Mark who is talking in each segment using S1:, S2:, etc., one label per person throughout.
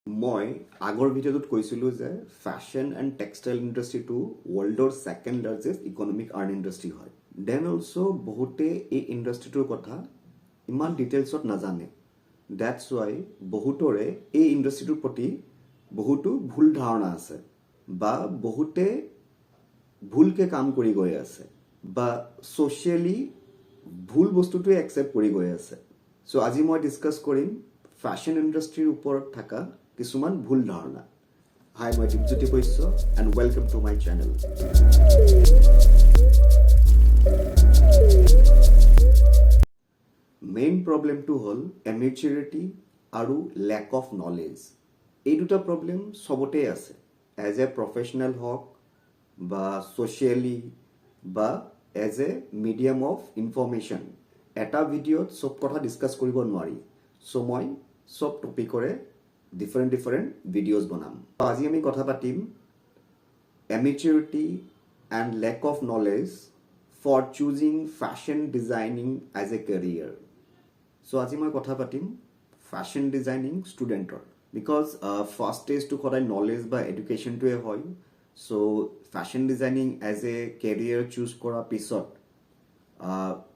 S1: মই আগৰ ভিডিঅ'টোত কৈছিলোঁ যে ফেশ্বন এণ্ড টেক্সটাইল ইণ্ডাষ্ট্ৰিটো ৱৰ্ল্ডৰ second largest economic earn industry হয়। দেন অলছ' বহুতে এই ইণ্ডাষ্ট্ৰিটোৰ কথা ইমান ডিটেইলছত নাজানে। ডেটছ ৱাই বহুতৰে এই ইণ্ডাষ্ট্ৰিটোৰ প্ৰতি বহুতো ভুল ধাৰণা আছে বা বহুতে ভুলকৈ কাম কৰি গৈ আছে বা ছ'চিয়েলি ভুল বস্তুটোৱে একচেপ্ট কৰি গৈ আছে। চ' আজি মই ডিছকাছ কৰিম ফেশ্বন ইণ্ডাষ্ট্ৰিৰ ওপৰত থকা কিছুমান ভুল ধাৰণা। হাই, মই Dipjyoti Baishya and welcome to my channel. Main প্ৰব্লেমটো হ'ল এমেচিউৰিটি আৰু লেক অফ নলেজ। এই দুটা প্ৰব্লেম চবতেই আছে, এজ এ প্ৰফেশ্যনেল হওক বা ছ'চিয়েলি বা as a medium of information. এটা ভিডিঅ'ত চব কথা ডিছকাছ কৰিব নোৱাৰি, চ' মই চব টপিকৰে ডিফাৰেণ্ট ভিডিঅ'জ বনাম। আজি আমি কথা পাতিম immaturity and lack of knowledge for choosing fashion designing as a career. So' আজি মই কথা পাতিম ফেশ্বন ডিজাইনিং ষ্টুডেণ্টৰ, বিকজ ফাৰ্ষ্ট ষ্টেজটো সদায় নলেজ বা এডুকেশ্যনটোৱে হয়। So' fashion designing as a career choose কৰাৰ পিছত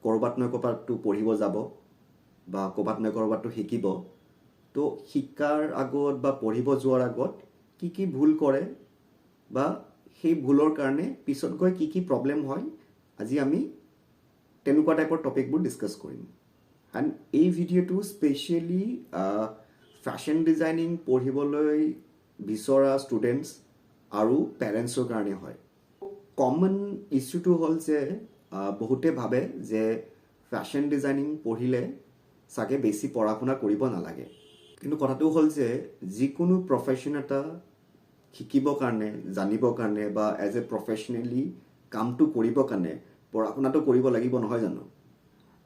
S1: ক'ৰবাত নহয় ক'ৰবাতটো পঢ়িব যাব বা ক'ৰবাত নহয় ক'ৰবাতটো শিকিব। তো শিকাৰ আগত বা পঢ়িব যোৱাৰ আগত কি কি ভুল কৰে বা সেই ভুলৰ কাৰণে পিছত গৈ কি কি প্ৰব্লেম হয়, আজি আমি তেনেকুৱা টাইপৰ টপিকবোৰ ডিছকাছ কৰিম। এণ্ড এই ভিডিঅ'টো স্পেচিয়েলি ফেশ্বন ডিজাইনিং পঢ়িবলৈ বিচৰা ষ্টুডেণ্টছ আৰু পেৰেণ্টছৰ কাৰণে হয়। কমন ইছ্যুটো হ'ল যে বহুতে ভাবে যে ফেশ্বন ডিজাইনিং পঢ়িলে চাগে বেছি পঢ়া শুনা কৰিব নালাগে। কিন্তু কথাটো হ'ল যে যিকোনো প্ৰফেশ্যন এটা শিকিবৰ কাৰণে, জানিবৰ কাৰণে বা এজ এ প্ৰফেশ্যনেলি কামটো কৰিবৰ কাৰণে পঢ়া শুনাটো কৰিব লাগিব, নহয় জানো?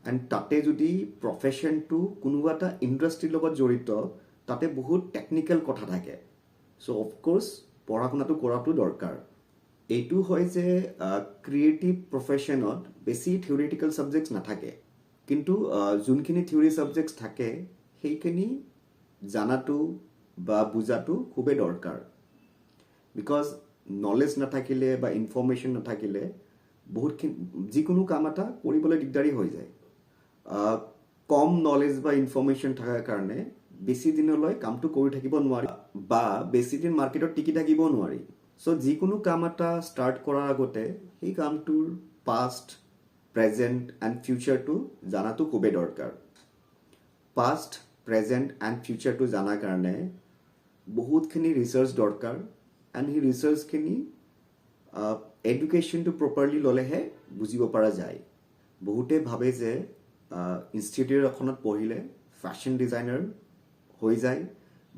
S1: এণ্ড তাতে যদি প্ৰফেশ্যনটো কোনোবা এটা ইণ্ডাষ্ট্ৰীৰ লগত জড়িত, তাতে বহুত টেকনিকেল কথা থাকে। চ' অফক'ৰ্ছ পঢ়া শুনাটো কৰাটো দৰকাৰ। এইটো হয় যে ক্ৰিয়েটিভ প্ৰফেশ্যনত বেছি থিয়ৰিটিকেল ছাবজেক্টছ নাথাকে, কিন্তু যোনখিনি থিয়ৰী ছাবজেক্টছ থাকে সেইখিনি জানাটো বা বুজাটো খুবেই দৰকাৰ। বিকজ নলেজ নাথাকিলে বা ইনফৰ্মেশ্যন নাথাকিলে বহুতখিনি যিকোনো কাম এটা কৰিবলৈ দিগদাৰী হৈ যায়। কম নলেজ বা ইনফৰ্মেশ্যন থকাৰ কাৰণে বেছি দিনলৈ কামটো কৰি থাকিব নোৱাৰি বা বেছি দিন মাৰ্কেটত টিকি থাকিব নোৱাৰি। চ' যিকোনো কাম এটা ষ্টাৰ্ট কৰাৰ আগতে সেই কামটোৰ পাষ্ট, প্ৰেজেণ্ট এণ্ড ফিউচাৰটো জানাটো খুবেই দৰকাৰ। পাষ্ট, প্ৰেজেণ্ট এণ্ড ফিউচাৰটো জনাৰ কাৰণে বহুতখিনি ৰিচাৰ্চ দৰকাৰ। এণ্ড সেই ৰিচাৰ্চখিনি এডুকেশ্যনটো প্ৰপাৰলি ল'লেহে বুজিব পৰা যায়। বহুতে ভাবে যে ইনষ্টিটিউট এখনত পঢ়িলে ফেশ্বন ডিজাইনাৰ হৈ যায়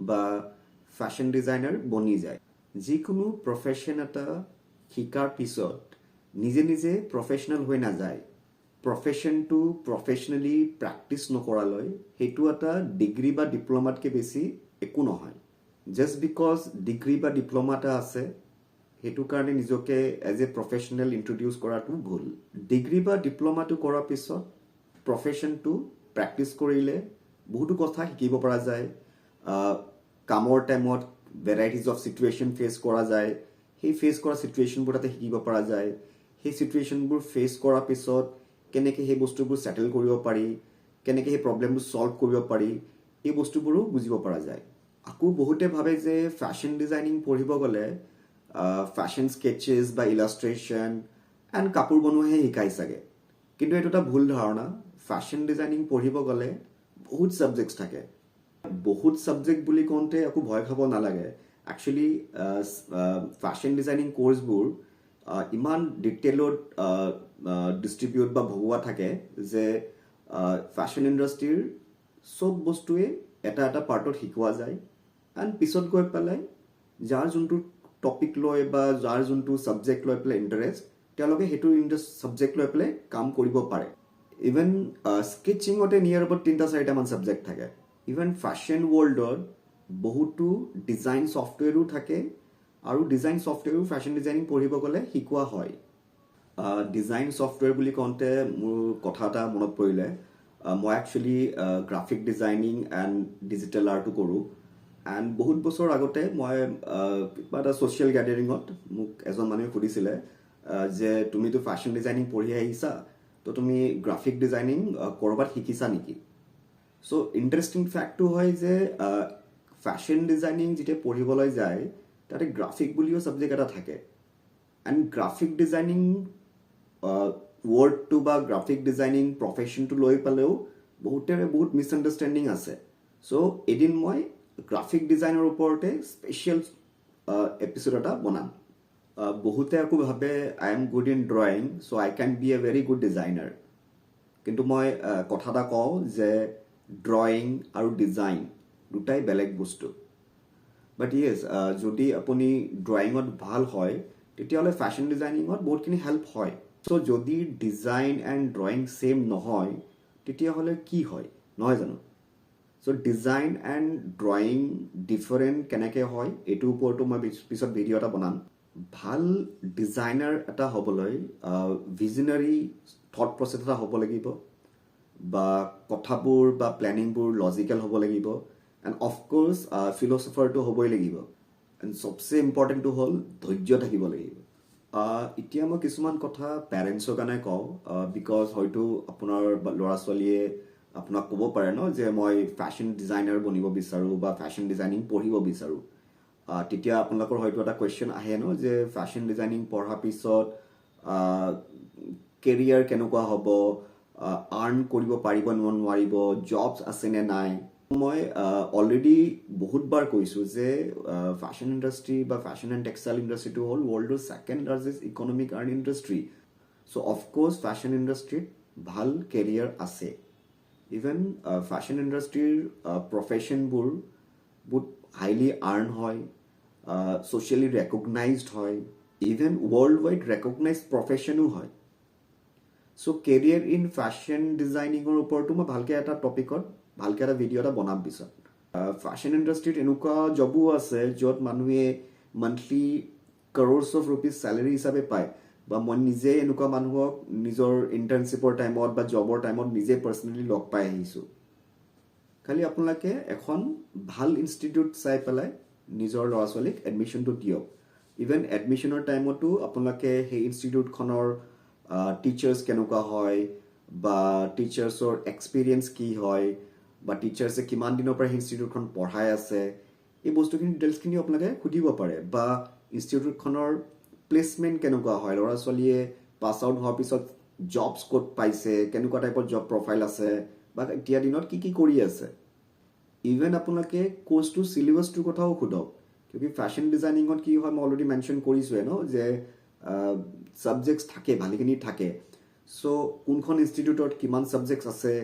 S1: বা ফেশ্বন ডিজাইনাৰ বনি যায়। যিকোনো প্ৰফেশ্যন এটা শিকাৰ পিছত নিজে নিজে প্ৰফেশ্যনেল হৈ নাযায়। প্ৰফেশ্যনটো প্ৰফেশ্যনেলি প্ৰেক্টিছ নকৰালৈ সেইটো এটা ডিগ্ৰী বা ডিপ্ল'মাতকৈ বেছি একো নহয়। জাষ্ট বিকজ ডিগ্ৰী বা ডিপ্ল'মা এটা আছে সেইটো কাৰণে নিজকে এজ এ প্ৰফেশ্যনেল ইণ্ট্ৰডিউচ কৰাটো ভুল। ডিগ্ৰী বা ডিপ্ল'মাটো কৰাৰ পিছত প্ৰফেশ্যনটো প্ৰেক্টিছ কৰিলে বহুতো কথা শিকিব পৰা যায়। কামৰ টাইমত ভেৰাইটিজ অফ চিটুৱেশ্যন ফেচ কৰা যায়, সেই ফেচ কৰা চিটুৱেশ্যনবোৰ তাতে শিকিব পৰা যায়। সেই চিটুৱেশ্যনবোৰ ফেচ কৰাৰ পিছত কেনেকৈ সেই বস্তুবোৰ ছেটেল কৰিব পাৰি, কেনেকৈ সেই প্ৰব্লেমবোৰ ছল্ভ কৰিব পাৰি, এই বস্তুবোৰো বুজিব পৰা যায়। আকৌ বহুতে ভাবে যে ফেশ্বন ডিজাইনিং পঢ়িব গ'লে ফেশ্বন স্কেটচেছ বা ইলাষ্ট্ৰেশ্যন এণ্ড কাপোৰ বনোৱাহে শিকাই চাগে, কিন্তু এইটো এটা ভুল ধাৰণা। ফেশ্বন ডিজাইনিং পঢ়িব গ'লে বহুত ছাবজেক্টছ থাকে। বহুত ছাবজেক্ট বুলি কওঁতে একো ভয় খাব নালাগে। একচুৱেলি ফেশ্বন ডিজাইনিং কৰ্চবোৰ ইমান ডিটেইলত ডিষ্ট্ৰিবিউট বা ভগোৱা থাকে যে ফেশ্বন ইণ্ডাষ্ট্ৰীৰ চব বস্তুৱে এটা এটা পাৰ্টত শিকোৱা যায়। এণ্ড পিছত গৈ পেলাই যাৰ যোনটো টপিক লৈ বা যাৰ যোনটো ছাবজেক্ট লৈ পেলাই ইণ্টাৰেষ্ট, তেওঁলোকে সেইটো ছাবজেক্ট লৈ পেলাই কাম কৰিব পাৰে। ইভেন স্কেচিঙতে নিয়াৰ এবাউট 3-4মান ছাবজেক্ট থাকে। ইভেন ফেশ্বন ৱৰ্ল্ডত বহুতো ডিজাইন ছফ্টৱেৰো থাকে আৰু ডিজাইন ছফ্টৱেৰো ফেশ্বন ডিজাইনিং পঢ়িব গ'লে শিকোৱা হয়। ডিজাইন ছফ্টৱেৰ বুলি কওঁতে মোৰ কথা এটা মনত পৰিলে। মই actually graphic designing and digital আৰ্টো কৰোঁ। এণ্ড বহুত বছৰ আগতে মই কিবা এটা ছ'চিয়েল গেডাৰিঙত মোক এজন মানুহে সুধিছিলে যে তুমিতো ফেশ্বন ডিজাইনিং পঢ়ি আহিছা তো তুমি গ্ৰাফিক ডিজাইনিং ক'ৰবাত শিকিছা নেকি চ' ইণ্টাৰেষ্টিং ফেক্টটো হয় যে ফেশ্বন ডিজাইনিং যেতিয়া পঢ়িবলৈ যায় তাতে গ্ৰাফিক বুলিও ছাবজেক্ট এটা থাকে এণ্ড গ্ৰাফিক ডিজাইনিং ৱৰ্ডটো বা গ্ৰাফিক ডিজাইনিং প্ৰফেশ্যনটো লৈ পেলাইও বহুতেৰে বহুত মিছআণ্ডাৰষ্টেণ্ডিং আছে চ' এদিন মই গ্ৰাফিক ডিজাইনৰ ওপৰতে স্পেচিয়েল এপিছ'ড এটা বনাম বহুতে আকৌ ভাবে I am good in drawing so' I can be a very good designer কিন্তু মই কথা এটা কওঁ যে ড্ৰয়িং আৰু ডিজাইন দুটাই বেলেগ বস্তু বাট য়েছ যদি আপুনি ড্ৰয়িঙত ভাল হয় তেতিয়াহ'লে ফেশ্বন ডিজাইনিঙত বহুতখিনি হেল্প হয় চ' যদি ডিজাইন এণ্ড ড্ৰয়িং ছেম নহয় তেতিয়াহ'লে কি হয় নহয় জানো চ' ডিজাইন এণ্ড ড্ৰয়িং ডিফাৰেণ্ট কেনেকৈ হয় এইটোৰ ওপৰতো মই পিছত ভিডিঅ' এটা বনাম ভাল ডিজাইনাৰ এটা হ'বলৈ ভিজনাৰী থট প্ৰচেছ এটা হ'ব লাগিব বা কথাবোৰ বা প্লেনিংবোৰ লজিকেল হ'ব লাগিব এণ্ড অফক'ৰ্ছ ফিলচফাৰটো হ'বই লাগিব এণ্ড চবচে ইম্পৰ্টেণ্টটো হ'ল ধৈৰ্য থাকিব লাগিব এতিয়া মই কিছুমান কথা পেৰেণ্টছৰ কাৰণে কওঁ বিকজ হয়তো আপোনাৰ ল'ৰা ছোৱালীয়ে আপোনাক ক'ব পাৰে ন যে মই ফেশ্বন ডিজাইনাৰ বনিব বিচাৰোঁ বা ফেশ্বন ডিজাইনিং পঢ়িব বিচাৰোঁ তেতিয়া আপোনালোকৰ হয়তো এটা কুৱেশ্যন আহে ন যে ফেশ্বন ডিজাইনিং পঢ়াৰ পিছত কেৰিয়াৰ কেনেকুৱা হ'ব আৰ্ণ কৰিব পাৰিব নোৱাৰিব জবছ আছে নে নাই মই অলৰেডি বহুতবাৰ কৈছোঁ যে ফেশ্বন ইণ্ডাষ্ট্ৰি বা ফেশ্বন এণ্ড টেক্সটাইল ইণ্ডাষ্ট্ৰিটো হ'ল ৱৰ্ল্ডৰ second largest economic earn industry so' of course fashion ইণ্ডাষ্ট্ৰিত ভাল কেৰিয়াৰ আছে ইভেন ফেশ্বন ইণ্ডাষ্ট্ৰিৰ প্ৰফেশ্যনবোৰ বহুত হাইলি আৰ্ণ হয় ছ'চিয়েলি ৰেকগনাইজড হয় ইভেন ৱৰ্ল্ড ৱাইড ৰেকগনাইজড প্ৰফেশ্যনো হয় চ' কেৰিয়াৰ ইন ফেশ্বন ডিজাইনিঙৰ ওপৰতো মই ভালকৈ এটা টপিকত ভালকৈ এটা ভিডিঅ' এটা বনাম পিছত ফেশ্বন ইণ্ডাষ্ট্ৰিত এনেকুৱা জবো আছে য'ত মানুহে মান্থলি কৰ'ৰ্ছ অফ ৰুপিজ চেলেৰি হিচাপে পায় বা মই নিজে এনেকুৱা মানুহক নিজৰ ইণ্টাৰ্ণশ্বিপৰ টাইমত বা জবৰ টাইমত নিজে পাৰ্চনেলি লগ পাই আহিছোঁ খালি আপোনালোকে এখন ভাল ইনষ্টিটিউট চাই পেলাই নিজৰ ল'ৰা ছোৱালীক এডমিশ্যনটো দিয়ক ইভেন এডমিশ্যনৰ টাইমতো আপোনালোকে সেই ইনষ্টিটিউটখনৰ টিচাৰ্ছ কেনেকুৱা হয় বা টিচাৰ্ছৰ এক্সপিৰিয়েঞ্চ কি হয় বা টিচাৰ্ছে কিমান দিনৰ পৰা ইনষ্টিটিউটখন পঢ়াই আছে এই বস্তুখিনি ডিটেইলছখিনি আপোনালোকে সুধিব পাৰে বা ইনষ্টিটিউটখনৰ প্লেচমেণ্ট কেনেকুৱা হয় ল'ৰা ছোৱালীয়ে পাছ আউট হোৱাৰ পিছত জবছ ক'ত পাইছে কেনেকুৱা টাইপৰ জব প্ৰফাইল আছে বা এতিয়া দিনত কি কৰি আছে ইভেন আপোনালোকে কোৰ্চটোৰ চিলেবাছটোৰ কথাও সোধক কিয়কি ফেশ্বন ডিজাইনিঙত কি হয় মই অলৰেডি মেনশ্যন কৰিছোঁৱে ন যে ছাবজেক্টছ থাকে ভালেখিনি থাকে চ' কোনখন ইনষ্টিটিউটত কিমান ছাবজেক্টছ আছে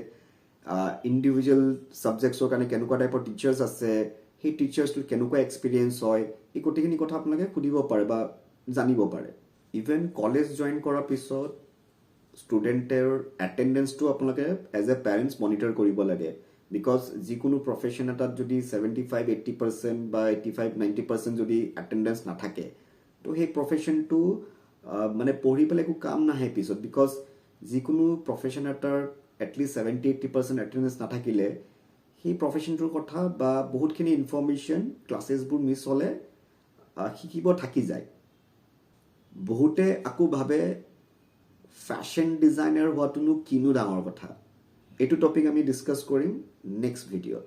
S1: ইণ্ডিভিজুৱেল ছাবজেক্টছৰ কাৰণে কেনেকুৱা টাইপৰ টিচাৰ্ছ আছে সেই টিচাৰ্ছটোৰ কেনেকুৱা এক্সপিৰিয়েঞ্চ হয় এই গোটেইখিনি কথা আপোনালোকে সুধিব পাৰে বা জানিব পাৰে ইভেন কলেজ জইন কৰাৰ পিছত ষ্টুডেণ্টৰ এটেণ্ডেঞ্চটো আপোনালোকে এজ এ পেৰেণ্টছ মনিটৰ কৰিব লাগে বিকজ যিকোনো প্ৰফেশ্যন এটাত যদি 75-80% বা 85-90% যদি এটেণ্ডেঞ্চ নাথাকে তো সেই প্ৰফেশ্যনটো মানে পঢ়ি পেলাই একো কাম নাহে পিছত বিকজ যিকোনো প্ৰফেশ্যন এটাৰ এটলিষ্ট 70-80% এটেণ্ডেঞ্চ নাথাকিলে সেই প্ৰফেশ্যনটোৰ কথা বা বহুতখিনি ইনফৰ্মেশ্যন ক্লাছেছবোৰ মিছ হ'লে শিকিব থাকি যায় বহুতে আকৌ ভাবে ফেশ্বন ডিজাইনাৰ হোৱাটোনো কিনো ডাঙৰ কথা এইটো টপিক আমি ডিছকাছ কৰিম নেক্সট ভিডিঅ'ত